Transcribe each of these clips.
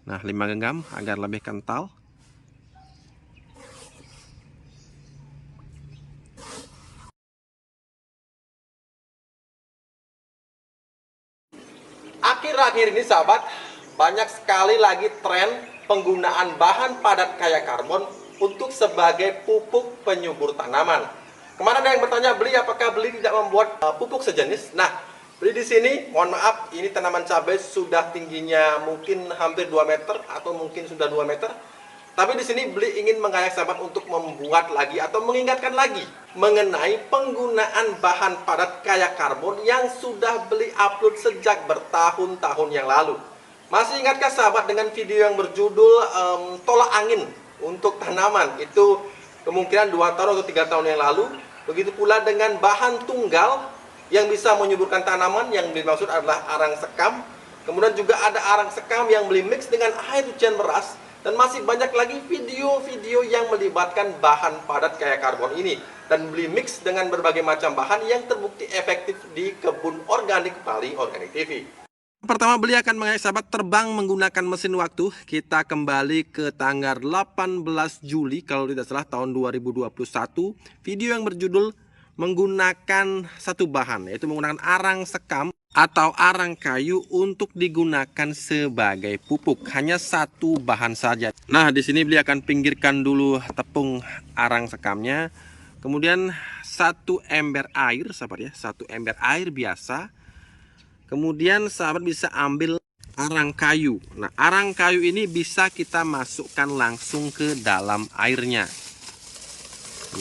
Nah, 5 genggam agar lebih kental. Akhir-akhir ini sahabat, banyak sekali lagi tren penggunaan bahan padat kaya karbon untuk sebagai pupuk penyubur tanaman. Kemarin ada yang bertanya, beli apakah beli tidak membuat pupuk sejenis? Nah, beli di sini, mohon maaf, ini tanaman cabai sudah tingginya mungkin hampir 2 meter atau mungkin sudah 2 meter. Tapi di sini beli ingin mengajak sahabat untuk membuat lagi atau mengingatkan lagi mengenai penggunaan bahan padat kaya karbon yang sudah beli upload sejak bertahun-tahun yang lalu. Masih ingatkah sahabat dengan video yang berjudul tolak angin untuk tanaman? Itu kemungkinan 2 tahun atau 3 tahun yang lalu. Begitu pula dengan bahan tunggal yang bisa menyuburkan tanaman, yang dimaksud adalah arang sekam. Kemudian juga ada arang sekam yang beli mix dengan air hujan deras. Dan masih banyak lagi video-video yang melibatkan bahan padat kaya karbon ini. Dan beli mix dengan berbagai macam bahan yang terbukti efektif di kebun organik Bali Organik TV. Pertama, beli akan mengajak sahabat terbang menggunakan mesin waktu. Kita kembali ke tanggal 18 Juli kalau tidak salah tahun 2021. Video yang berjudul menggunakan satu bahan, yaitu menggunakan arang sekam atau arang kayu untuk digunakan sebagai pupuk. Hanya satu bahan saja. Nah, di sini beli akan pinggirkan dulu tepung arang sekamnya. Kemudian 1 ember air, sahabat ya, 1 ember air biasa. Kemudian sahabat bisa ambil arang kayu. Nah, arang kayu ini bisa kita masukkan langsung ke dalam airnya.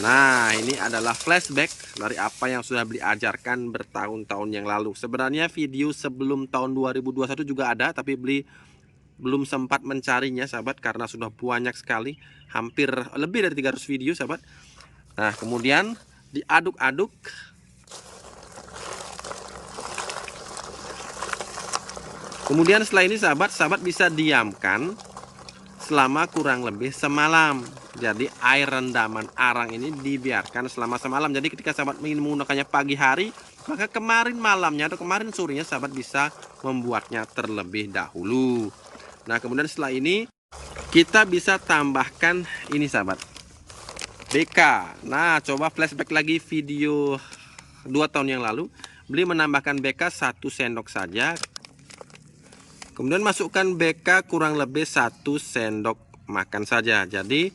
Nah, ini adalah flashback dari apa yang sudah beli ajarkan bertahun-tahun yang lalu. Sebenarnya video sebelum tahun 2021 juga ada, tapi beli belum sempat mencarinya sahabat karena sudah banyak sekali, hampir lebih dari 300 video sahabat. Nah, kemudian diaduk-aduk. Kemudian setelah ini sahabat bisa diamkan selama kurang lebih semalam. Jadi air rendaman arang ini dibiarkan selama semalam. Jadi ketika sahabat ingin menggunakannya pagi hari, maka kemarin malamnya atau kemarin sorenya sahabat bisa membuatnya terlebih dahulu. Nah, kemudian setelah ini kita bisa tambahkan ini sahabat, BK. Nah, coba flashback lagi video 2 tahun yang lalu. Beli menambahkan BK 1 sendok saja. Kemudian masukkan BK kurang lebih 1 sendok makan saja. Jadi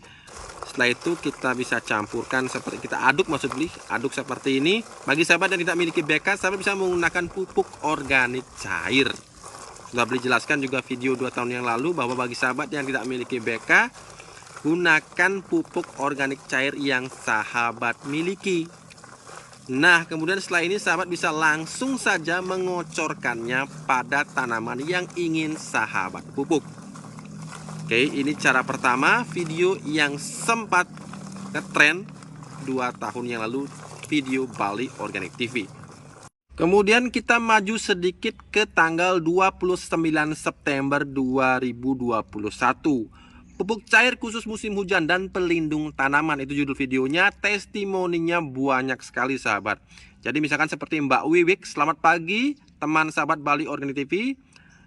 setelah itu kita bisa campurkan seperti kita aduk, maksud beli aduk seperti ini. Bagi sahabat yang tidak memiliki BK, sahabat bisa menggunakan pupuk organik cair. Sudah beli jelaskan juga video 2 tahun yang lalu bahwa bagi sahabat yang tidak memiliki BK, gunakan pupuk organik cair yang sahabat miliki. Nah, kemudian setelah ini sahabat bisa langsung saja mengocorkannya pada tanaman yang ingin sahabat pupuk. Oke, ini cara pertama video yang sempat ngetren 2 tahun yang lalu, video Bali Organik TV. Kemudian kita maju sedikit ke tanggal 29 September 2021. Pupuk cair khusus musim hujan dan pelindung tanaman, itu judul videonya. Testimoninya banyak sekali sahabat. Jadi misalkan seperti Mbak Wiwik, selamat pagi teman sahabat Bali Organik TV.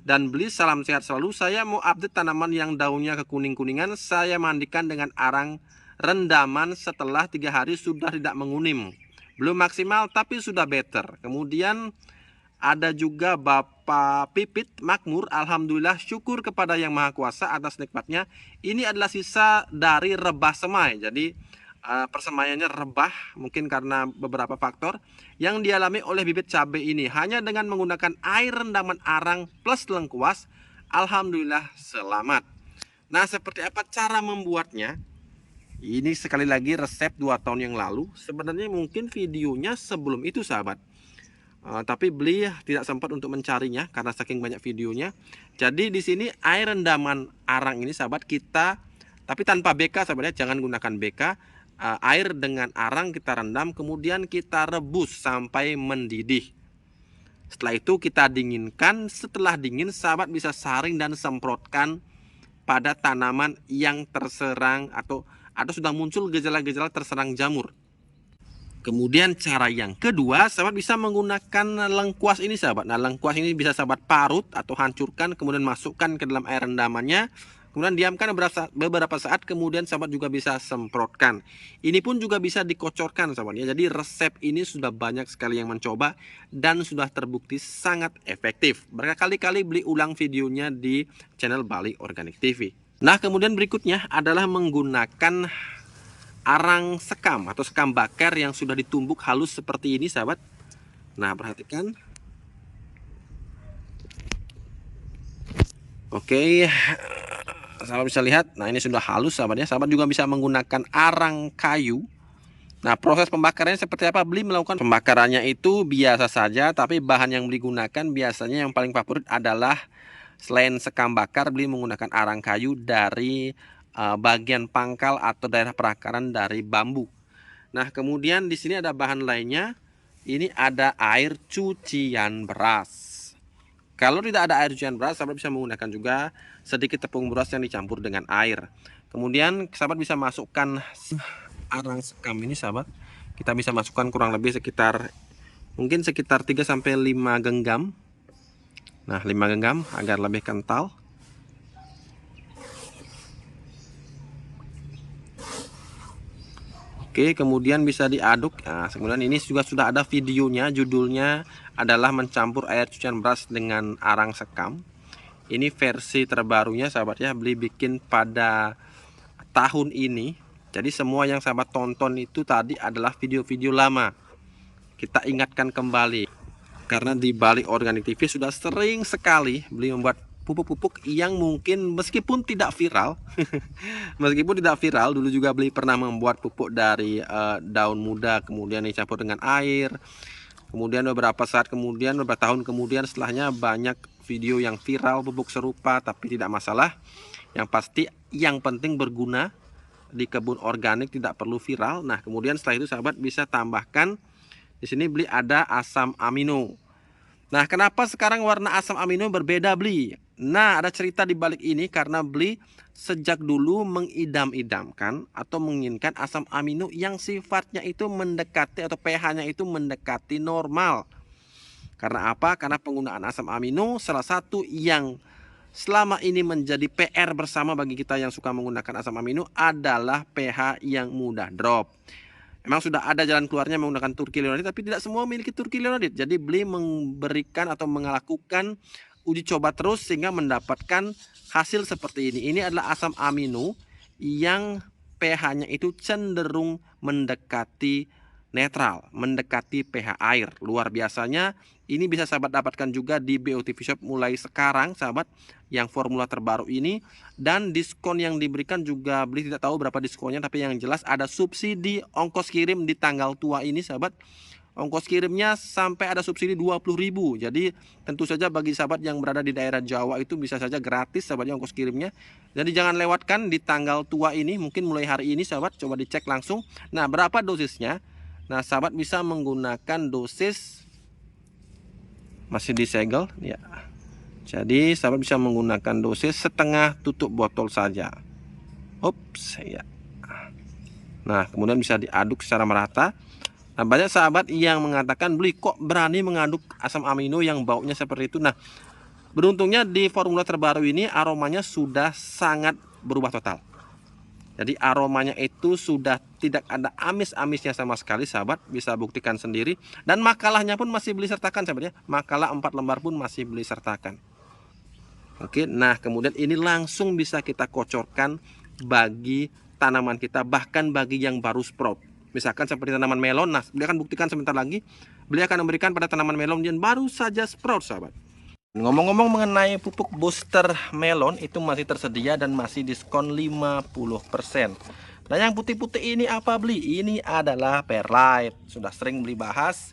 Dan beli salam sehat selalu. Saya mau update tanaman yang daunnya kekuning-kuningan. Saya mandikan dengan arang rendaman setelah 3 hari sudah tidak menguning. Belum maksimal tapi sudah better. Kemudian ada juga Bapak Pipit Makmur. Alhamdulillah, syukur kepada Yang Maha Kuasa atas nikmatnya. Ini adalah sisa dari rebah semai. Jadi persemaiannya rebah mungkin karena beberapa faktor yang dialami oleh bibit cabai ini. Hanya dengan menggunakan air rendaman arang plus lengkuas, alhamdulillah selamat. Nah, seperti apa cara membuatnya? Ini sekali lagi resep 2 tahun yang lalu. Sebenarnya mungkin videonya sebelum itu sahabat, tapi beli tidak sempat untuk mencarinya karena saking banyak videonya. Jadi di sini air rendaman arang ini sahabat kita, tapi tanpa BK sahabat ya, jangan gunakan BK. Air dengan arang kita rendam, kemudian kita rebus sampai mendidih. Setelah itu kita dinginkan. Setelah dingin sahabat bisa saring dan semprotkan pada tanaman yang terserang atau sudah muncul gejala-gejala terserang jamur. Kemudian cara yang kedua, sahabat bisa menggunakan lengkuas ini sahabat. Nah, lengkuas ini bisa sahabat parut atau hancurkan, kemudian masukkan ke dalam air rendamannya, kemudian diamkan beberapa saat, kemudian sahabat juga bisa semprotkan. Ini pun juga bisa dikocorkan sahabat ya. Jadi resep ini sudah banyak sekali yang mencoba dan sudah terbukti sangat efektif. Berkali-kali beli ulang videonya di channel Bali Organik TV. Nah, kemudian berikutnya adalah menggunakan arang sekam atau sekam bakar yang sudah ditumbuk halus seperti ini sahabat. Nah, perhatikan. Oke, sahabat bisa lihat. Nah, ini sudah halus sahabat ya. Sahabat juga bisa menggunakan arang kayu. Nah, proses pembakarannya seperti apa? Beli melakukan pembakarannya itu biasa saja, tapi bahan yang beli gunakan biasanya yang paling favorit adalah selain sekam bakar, beli menggunakan arang kayu dari bagian pangkal atau daerah perakaran dari bambu. Nah, kemudian di sini ada bahan lainnya. Ini ada air cucian beras. Kalau tidak ada air cucian beras, sahabat bisa menggunakan juga sedikit tepung beras yang dicampur dengan air. Kemudian sahabat bisa masukkan arang sekam ini sahabat. Kita bisa masukkan kurang lebih sekitar 3 sampai 5 genggam. Nah, 5 genggam agar lebih kental. Oke, kemudian bisa diaduk. Nah, kemudian ini juga sudah ada videonya, judulnya adalah mencampur air cucian beras dengan arang sekam. Ini versi terbarunya sahabat ya, beli bikin pada tahun ini. Jadi semua yang sahabat tonton itu tadi adalah video-video lama. Kita ingatkan kembali, karena di Bali Organik TV sudah sering sekali beli membuat pupuk-pupuk yang mungkin meskipun tidak viral meskipun tidak viral, dulu juga beli pernah membuat pupuk dari daun muda kemudian dicampur dengan air, kemudian beberapa tahun kemudian setelahnya banyak video yang viral pupuk serupa, tapi tidak masalah, yang pasti yang penting berguna di kebun organik, tidak perlu viral. Nah, kemudian setelah itu sahabat bisa tambahkan di sini beli ada asam amino. Nah, kenapa sekarang warna asam amino berbeda beli? Nah, ada cerita di balik ini karena beli sejak dulu mengidam-idamkan atau menginginkan asam amino yang sifatnya itu mendekati atau pH-nya itu mendekati normal. Karena apa? Karena penggunaan asam amino salah satu yang selama ini menjadi PR bersama bagi kita yang suka menggunakan asam amino adalah pH yang mudah drop. Memang sudah ada jalan keluarnya menggunakan turkilionadit, tapi tidak semua memiliki turkilionadit. Jadi beli memberikan atau melakukan uji coba terus sehingga mendapatkan hasil seperti ini. Ini adalah asam amino yang pH-nya itu cenderung mendekati netral, mendekati pH air. Luar biasanya, ini bisa sahabat dapatkan juga di BOTV Shop mulai sekarang sahabat, yang formula terbaru ini. Dan diskon yang diberikan juga beli tidak tahu berapa diskonnya, tapi yang jelas ada subsidi ongkos kirim di tanggal tua ini sahabat. Ongkos kirimnya sampai ada subsidi 20.000. Jadi tentu saja bagi sahabat yang berada di daerah Jawa itu bisa saja gratis sahabatnya ongkos kirimnya. Jadi jangan lewatkan di tanggal tua ini, mungkin mulai hari ini sahabat, coba dicek langsung. Nah, berapa dosisnya? Nah, sahabat bisa menggunakan dosis, masih disegel ya. Jadi sahabat bisa menggunakan dosis setengah tutup botol saja. Ups ya. Nah, kemudian bisa diaduk secara merata. Nah, banyak sahabat yang mengatakan beli kok berani mengaduk asam amino yang baunya seperti itu. Nah, beruntungnya di formula terbaru ini aromanya sudah sangat berubah total. Jadi aromanya itu sudah tidak ada amis-amisnya sama sekali sahabat, bisa buktikan sendiri. Dan makalahnya pun masih beli sertakan sahabat ya. Makalah 4 lembar pun masih beli sertakan. Oke, nah kemudian ini langsung bisa kita kocorkan bagi tanaman kita, bahkan bagi yang baru sprout. Misalkan seperti tanaman melon, nah beliau akan buktikan sebentar lagi. Beliau akan memberikan pada tanaman melon yang baru saja sprout sahabat. Ngomong-ngomong mengenai pupuk booster melon, itu masih tersedia dan masih diskon 50%. Nah, yang putih-putih ini apa beli? Ini adalah perlite. Sudah sering beli bahas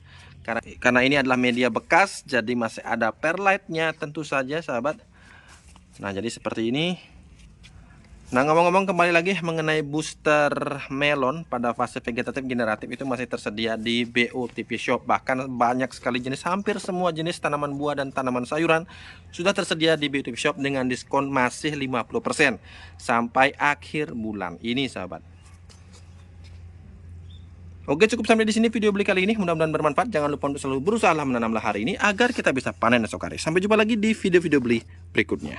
karena ini adalah media bekas, jadi masih ada perlite-nya tentu saja sahabat. Nah, jadi seperti ini. Nah, ngomong-ngomong kembali lagi mengenai booster melon pada fase vegetatif generatif, itu masih tersedia di BOTV Shop. Bahkan banyak sekali jenis, hampir semua jenis tanaman buah dan tanaman sayuran sudah tersedia di BOTV Shop dengan diskon masih 50% sampai akhir bulan ini sahabat. Oke, cukup sampai di sini video beli kali ini. Mudah-mudahan bermanfaat. Jangan lupa untuk selalu berusaha menanamlah hari ini agar kita bisa panen esok hari. Sampai jumpa lagi di video-video beli berikutnya.